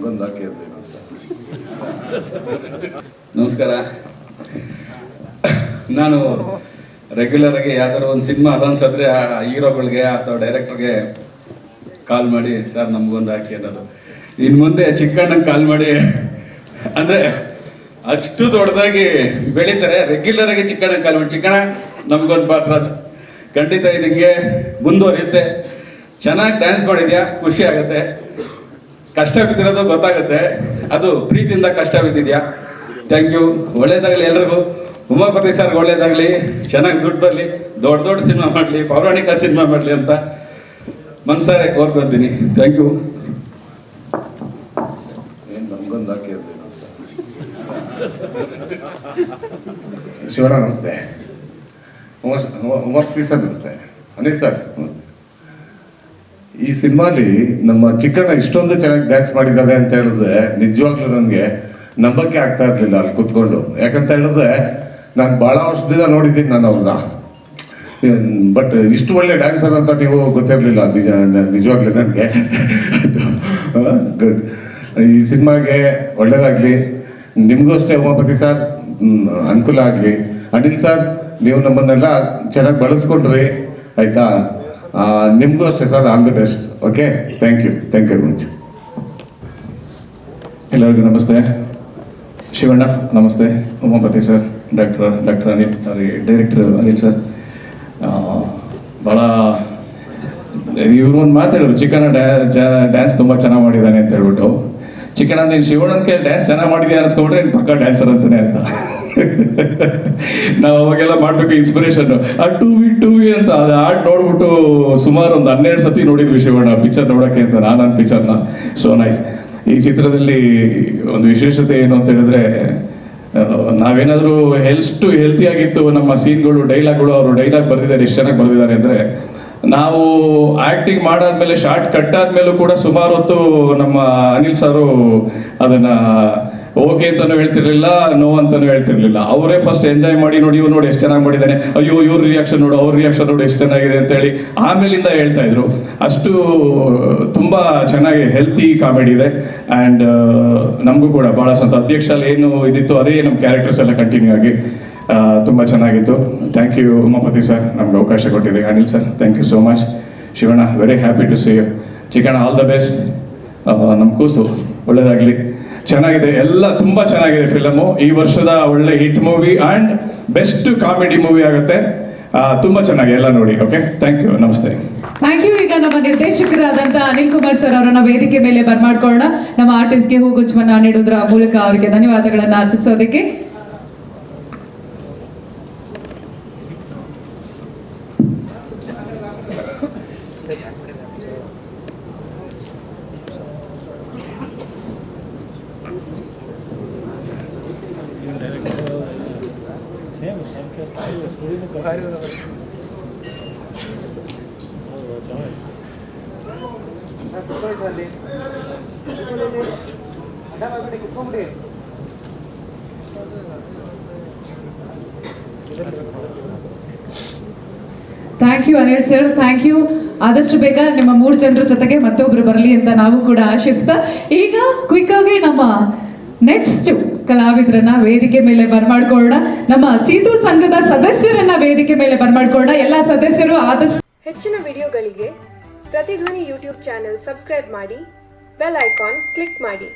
ನಮ್ಗೊಂದು ಹಾಕಿರ್ಬೇಕು ಅಂತ. ನಮಸ್ಕಾರ. ನಾನು ರೆಗ್ಯುಲರ್ ಆಗಿ ಯಾವ್ದಾದ್ರು ಒಂದು ಸಿನಿಮಾ ಅನ್ಸಿದ್ರೆ ಆ ಹೀರೋಗಳಿಗೆ ಅಥವಾ ಡೈರೆಕ್ಟರ್ಗೆ ಕಾಲ್ ಮಾಡಿ ಸರ್ ನಮ್ಗೊಂದು ಹಾಕಿ ಅನ್ನೋದು. ಇನ್ನು ಮುಂದೆ ಚಿಕ್ಕಣ್ಣಂಗೆ ಕಾಲ್ ಮಾಡಿ ಅಂದರೆ ಅಷ್ಟು ದೊಡ್ಡದಾಗಿ ಬೆಳೀತಾರೆ. ರೆಗ್ಯುಲರ್ ಆಗಿ ಚಿಕ್ಕಣ್ಣಂಗೆ ಕಾಲ್ ಮಾಡಿ ಚಿಕ್ಕಣ್ಣ ನಮ್ಗೊಂದು ಪಾತ್ರ ಅದು ಖಂಡಿತ ಇದು ಹಿಂಗೆ ಮುಂದುವರಿಯುತ್ತೆ. ಚೆನ್ನಾಗಿ ಡ್ಯಾನ್ಸ್ ಮಾಡಿದ್ಯಾ, ಖುಷಿ ಆಗುತ್ತೆ. ಕಷ್ಟ ಬಿದ್ದಿರೋದು ಗೊತ್ತಾಗುತ್ತೆ, ಅದು ಪ್ರೀತಿಯಿಂದ ಕಷ್ಟ ಬಿದ್ದಿದ್ಯಾ. Thank you. ಒಳ್ಳೇದಾಗಲಿ ಎಲ್ರಿಗೂ. ಉಮಾಪತಿ ಸರ್ಗೆ ಒಳ್ಳೇದಾಗಲಿ, ಚೆನ್ನಾಗಿ ದುಡ್ಡು ಬರಲಿ, ದೊಡ್ಡ ದೊಡ್ಡ ಸಿನಿಮಾ ಮಾಡಲಿ, ಪೌರಾಣಿಕ ಸಿನಿಮಾ ಮಾಡಲಿ ಅಂತ ಮನಸಾರೆ ಕೋರ್ಕೊತೀನಿ. Thank you. ಏನು ನಮ್ಗೊಂದು ಹಾಕಿರ್ಬೇಕು ಅಂತ. ಶಿವಣ್ಣ ನಮಸ್ತೆ. ಉಮಾಪತಿ ಸರ್ ನಮಸ್ತೆ. ಅನಿಲ್ ಸರ್ ನಮಸ್ತೆ. ಈ ಸಿನಿಮಾಲಿ ನಮ್ಮ ಚಿಕ್ಕಣ್ಣ ಇಷ್ಟೊಂದು ಚೆನ್ನಾಗಿ ಡ್ಯಾನ್ಸ್ ಮಾಡಿದ್ದಾರೆ ಅಂತ ಹೇಳಿದ್ರೆ ನಿಜವಾಗ್ಲೂ ನನಗೆ ನಂಬಕ್ಕೆ ಆಗ್ತಾ ಇರಲಿಲ್ಲ ಅಲ್ಲಿ ಕುತ್ಕೊಂಡು. ಯಾಕಂತ ಹೇಳಿದ್ರೆ ನಾನು ಭಾಳ ವರ್ಷದಿಂದ ನೋಡಿದ್ದೀನಿ ನಾನು ಅವ್ರನ್ನ, ಬಟ್ ಇಷ್ಟು ಒಳ್ಳೆ ಡ್ಯಾನ್ಸರ್ ಅಂತ ನೀವು ಗೊತ್ತಿರಲಿಲ್ಲ ನಿಜವಾಗ್ಲೂ ನನಗೆ. ಗುಡ್. ಈ ಸಿನಿಮಾಗೆ ಒಳ್ಳೇದಾಗಲಿ, ನಿಮಗೂ ಅಷ್ಟೇ ಉಮಾಪತಿ ಸರ್ ಅನುಕೂಲ ಆಗಲಿ. ಅನಿಲ್ ಸರ್ ನೀವು ನಮ್ಮನ್ನೆಲ್ಲ ಚೆನ್ನಾಗಿ ಬಳಸ್ಕೊಂಡ್ರಿ, ಆಯಿತಾ? ನಿಮಗೂ ಅಷ್ಟೇ sir, all the best. Okay, thank you very much. ಎಲ್ಲರಿಗೂ ನಮಸ್ತೆ. ಶಿವಣ್ಣ ನಮಸ್ತೆ. Umapathi sir, doctor Anil, sorry director Anil sir. ಭಾಳ ಇವರು ಒಂದು ಮಾತಾಡೋರು, ಚಿಕ್ಕಣ್ಣ ಡ್ಯಾನ್ಸ್ ತುಂಬ ಚೆನ್ನಾಗಿ ಮಾಡಿದ್ದಾನೆ ಅಂತ ಹೇಳ್ಬಿಟ್ಟು. ಚಿಕ್ಕಣ್ಣ ನೀನು ಶಿವಣ್ಣನ ಡ್ಯಾನ್ಸ್ ಚೆನ್ನಾಗಿ ಮಾಡಿದ್ಯಾ ಅನ್ಸ್ಕೊಂಡ್ರೆ ನೀನು ಪಕ್ಕ ಡ್ಯಾನ್ಸರ್ ಅಂತಾನೆ ಅಂತ. ನಾವು ಅವಾಗೆಲ್ಲ ಮಾಡಬೇಕು ಇನ್ಸ್ಪಿರೇಷನ್. ಆ ಟೂ ವಿ ಅಂತ ಅದು ಆಡ್ ನೋಡ್ಬಿಟ್ಟು ಸುಮಾರು ಒಂದು 12 ಸತಿ ನೋಡಿದ್ವಿ ಶಿವಣ್ಣ ಪಿಕ್ಚರ್ ನೋಡೋಕ್ಕೆ ಅಂತ, ನಾನು ಪಿಕ್ಚರ್ನ. So nice. ಈ ಚಿತ್ರದಲ್ಲಿ ಒಂದು ವಿಶೇಷತೆ ಏನು ಅಂತ ಹೇಳಿದ್ರೆ, ನಾವೇನಾದರೂ ಹೆಲ್ತಿಯಾಗಿತ್ತು ನಮ್ಮ ಸೀನ್ಗಳು, ಡೈಲಾಗ್ಗಳು, ಅವರು ಡೈಲಾಗ್ ಬರೆದಿದ್ದಾರೆ, ಎಷ್ಟು ಚೆನ್ನಾಗಿ ಬರೆದಿದ್ದಾರೆ ಅಂದರೆ, ನಾವು ಆ್ಯಕ್ಟಿಂಗ್ ಮಾಡಾದ್ಮೇಲೆ ಶಾರ್ಟ್ ಕಟ್ ಆದ್ಮೇಲೂ ಕೂಡ ಸುಮಾರು ಹೊತ್ತು ನಮ್ಮ ಅನಿಲ್ ಸಾರು ಅದನ್ನು ಓಕೆ ಅಂತಲೂ ಹೇಳ್ತಿರ್ಲಿಲ್ಲ, ನೋ ಅಂತಲೂ ಹೇಳ್ತಿರ್ಲಿಲ್ಲ. ಅವರೇ ಫಸ್ಟ್ ಎಂಜಾಯ್ ಮಾಡಿ, ನೋಡಿ ಇವ್ರು ನೋಡಿ ಎಷ್ಟು ಚೆನ್ನಾಗಿ ಮಾಡಿದ್ದಾನೆ, ಅಯ್ಯೋ ಇವ್ರ ರಿಯಾಕ್ಷನ್ ನೋಡು, ಅವ್ರ ರಿಯಾಕ್ಷನ್ ನೋಡು ಎಷ್ಟು ಚೆನ್ನಾಗಿದೆ ಅಂತೇಳಿ ಆಮೇಲಿಂದ ಹೇಳ್ತಾ ಇದ್ರು. ಅಷ್ಟು ತುಂಬ ಚೆನ್ನಾಗಿ ಹೆಲ್ತಿ ಕಾಮಿಡಿ ಇದೆ. ಆ್ಯಂಡ್ ನಮಗೂ ಕೂಡ ಭಾಳ ಸಂತೋಷ. ಅಧ್ಯಕ್ಷಲ್ಲಿ ಏನು ಇದಿತ್ತು ಅದೇ ನಮ್ಮ ಕ್ಯಾರೆಕ್ಟರ್ಸ್ ಎಲ್ಲ ಕಂಟಿನ್ಯೂ ಆಗಿ ತುಂಬ ಚೆನ್ನಾಗಿತ್ತು. ಥ್ಯಾಂಕ್ ಯು ಉಮಾಪತಿ ಸರ್, ನಮ್ಗೆ ಅವಕಾಶ ಕೊಟ್ಟಿದೆ. Anil sir, thank you so much. Shivanna, very happy to see you. Chikkanna, all the best. ನಮ್ಮ ಕೂಸು ಒಳ್ಳೇದಾಗಲಿ. ಚೆನ್ನಾಗಿದೆ, ಎಲ್ಲ ತುಂಬ ಚೆನ್ನಾಗಿದೆ ಫಿಲಮು. ಈ ವರ್ಷದ ಒಳ್ಳೆ hit movie and best comedy movie ಆಗುತ್ತೆ. ತುಂಬ ಚೆನ್ನಾಗಿ ಎಲ್ಲ ನೋಡಿ. ಓಕೆ, ಥ್ಯಾಂಕ್ ಯು, ನಮಸ್ತೆ. Thank you. ಈಗ ನಮ್ಮ ನಿರ್ದೇಶಕರಾದಂಥ ಅನಿಲ್ ಕುಮಾರ್ ಸರ್ ಅವರನ್ನ ವೇದಿಕೆ ಮೇಲೆ ಬರ್ಮಾಡ್ಕೊಳ್ಳೋಣ. ನಮ್ಮ ಆರ್ಟಿಸ್ಟ್ಗೆ ಹೂಗುಚ್ಛವನ್ನ ನೀಡೋದ್ರ ಮೂಲಕ ಅವರಿಗೆ ಧನ್ಯವಾದಗಳನ್ನು ಅರ್ಪಿಸೋದಕ್ಕೆ. Thank you Anil sir, thank you. ಆದಷ್ಟು ಬೇಗ ನಿಮ್ಮ 3 ಜನರ ಜೊತೆಗೆ ಮತ್ತೊಬ್ರು ಬರಲಿ ಅಂತ ನಾವು ಕೂಡ ಆಶಿಸ್ತಾ, ಈಗ ಕ್ವಿಕ್ ಆಗಿ ನಮ್ಮ ನೆಕ್ಸ್ಟ್ ಕಲಾವಿದರನ್ನ ವೇದಿಕೆ ಮೇಲೆ ಬರ್ಮಾಡ್ಕೊಳ್ಳೋಣ. ನಮ್ಮ ಚೀತು ಸಂಘದ ಸದಸ್ಯರನ್ನ ವೇದಿಕೆ ಮೇಲೆ ಬರ್ಮಾಡ್ಕೊಳ್ಳೋಣ. ಎಲ್ಲ ಸದಸ್ಯರು ಆದಷ್ಟು. ಹೆಚ್ಚಿನ ವಿಡಿಯೋಗಳಿಗೆ ಪ್ರತಿಧ್ವನಿ ಯೂಟ್ಯೂಬ್ ಚಾನೆಲ್ ಸಬ್ಸ್ಕ್ರೈಬ್ ಮಾಡಿ, ಬೆಲ್ ಐಕಾನ್ ಕ್ಲಿಕ್ ಮಾಡಿ.